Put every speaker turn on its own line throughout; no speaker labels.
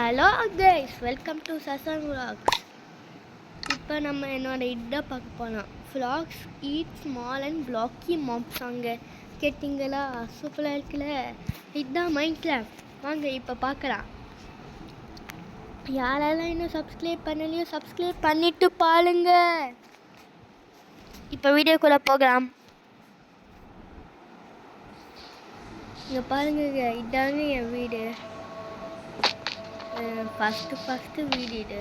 Hello guys, welcome to சசன் vlogs. இப்போ நம்ம என்னோட இதான் பார்க்க போகலாம். vlogs eat small and vloggy moms அங்கே கேட்டிங்களா? சூப்பராக இருக்குல்ல. இதுதான் மைண்ட் கிராஃப்ட். வாங்க இப்போ பார்க்கலாம். யாரெல்லாம் இன்னும் சப்ஸ்கிரைப் பண்ணலையோ சப்ஸ்கிரைப் பண்ணிவிட்டு பாருங்க. இப்போ வீடியோக்குள்ளே போகலாம். இங்கே பாருங்க, இதாங்க என் வீடு. ஃபஸ்ட்டு வீடு இது.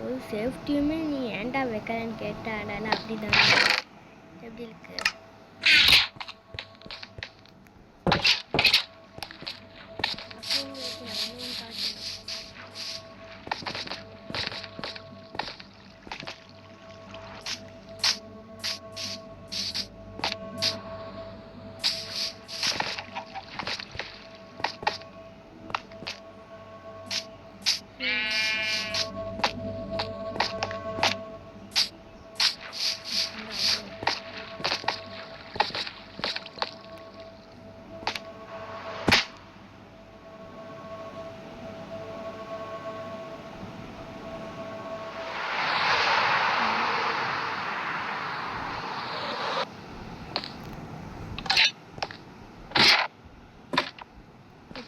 ஒரு சேஃப்டியுமே நீ ஏன்டா வைக்கிறேன்னு கேட்டாடால அப்படிதான். எப்படி இருக்கு?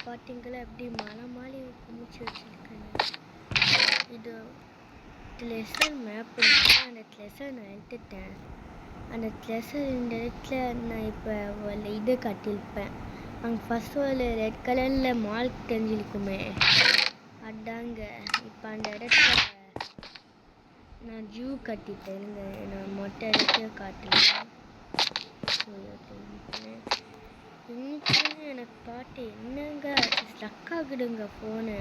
பார்த்தீங்களா எப்படி மலை மாதிரி குமிச்சு வச்சுருக்கேன். இது லெசன் மேப் இருக்கு. அந்த லெசன் நான் எடுத்துட்டேன். அந்த லெசன் இந்த இடத்துல நான் இப்போ இது கட்டியிருப்பேன். அங்கே ஃபஸ்ட்டு ஒரு ரெட் கலரில் மார்க் தெரிஞ்சிருக்குமே, அதாங்க. இப்போ அந்த இடத்துல நான் ஜூ கட்டிட்டேனுங்க. நான் மொட்டை இடத்துல காட்டுறேன். இன்னைக்கு எனக்கு பாட்டு என்னங்க ஸ்டக் ஆகுதுங்க ஃபோனு.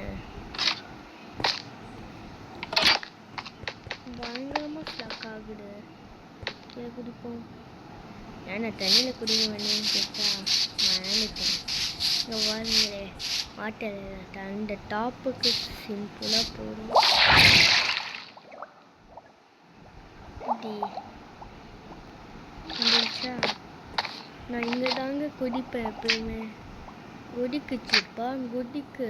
பயங்கரமாக ஸ்டக் ஆகுது. குடிப்போம். ஏன்னா தண்ணியில் குடிக்க வேணும்னு கேட்டா மறந்துட்டேன். இங்கே வாருங்களே, வாட்டர் அந்த டாப்புக்கு சிம்பிளாக போடும். இப்படி வந்துச்சா? நான் இங்கே தாங்க குதிப்பேன் எப்பயுமே. குதிக்குச்சுப்பா, குதிக்கு.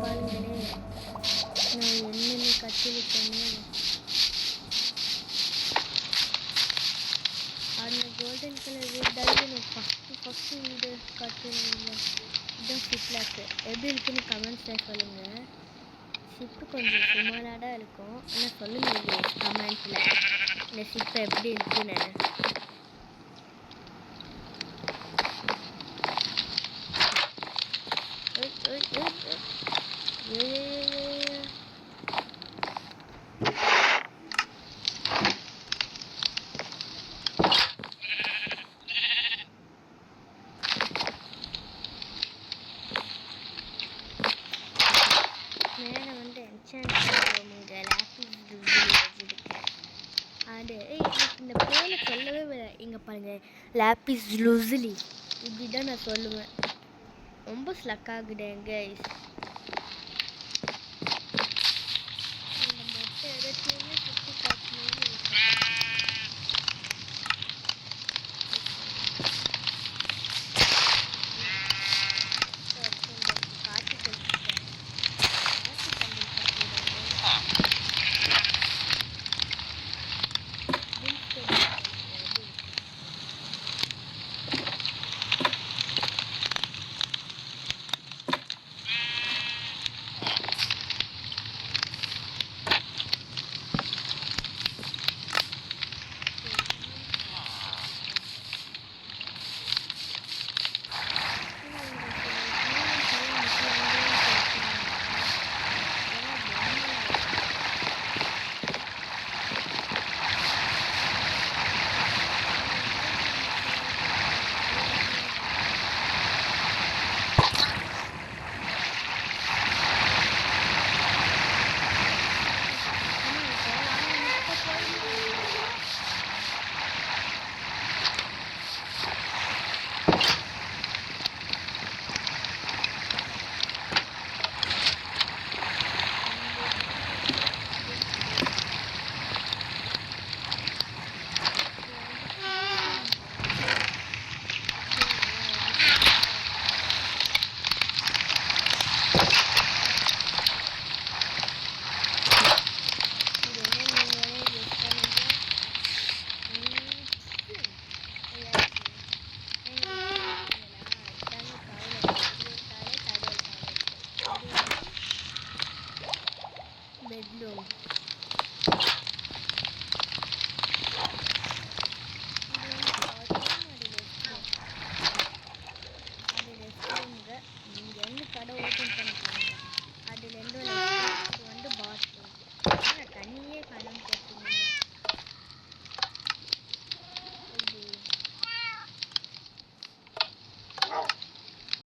பாருங்களே, நான் என்னென்ன கற்றுக்கிட்டேன்னு. அந்த கோல்டன் கலர் வீடு தாங்க நான் ஃபஸ்ட்டு வீடு கற்றுனேன். இதுதான் சிப்லாக்கு. எப்படி இருக்குன்னு கமெண்ட்ஸில் சொல்லுங்கள். ஷிப்பு கொஞ்சம் சுமாராக தான் இருக்கும். ஆனால் சொல்லுங்க கமெண்ட்டில் இந்த ஷிப்பு எப்படி இருக்குன்னு. மேலே வந்து என்சாண்ட் பண்ணுவோமுங்க. அது இந்த பேரை சொல்லவே இங்கே பாருங்கள், லாப்பிஸ் லுசிலி இப்படி தான் நான் சொல்லுவேன். ரொம்ப ஸ்லக் ஆகுதேன் கைஸ். இந்த மொட்டை இடத்தையுமே சுற்றி காட்டணும்னு போதும்.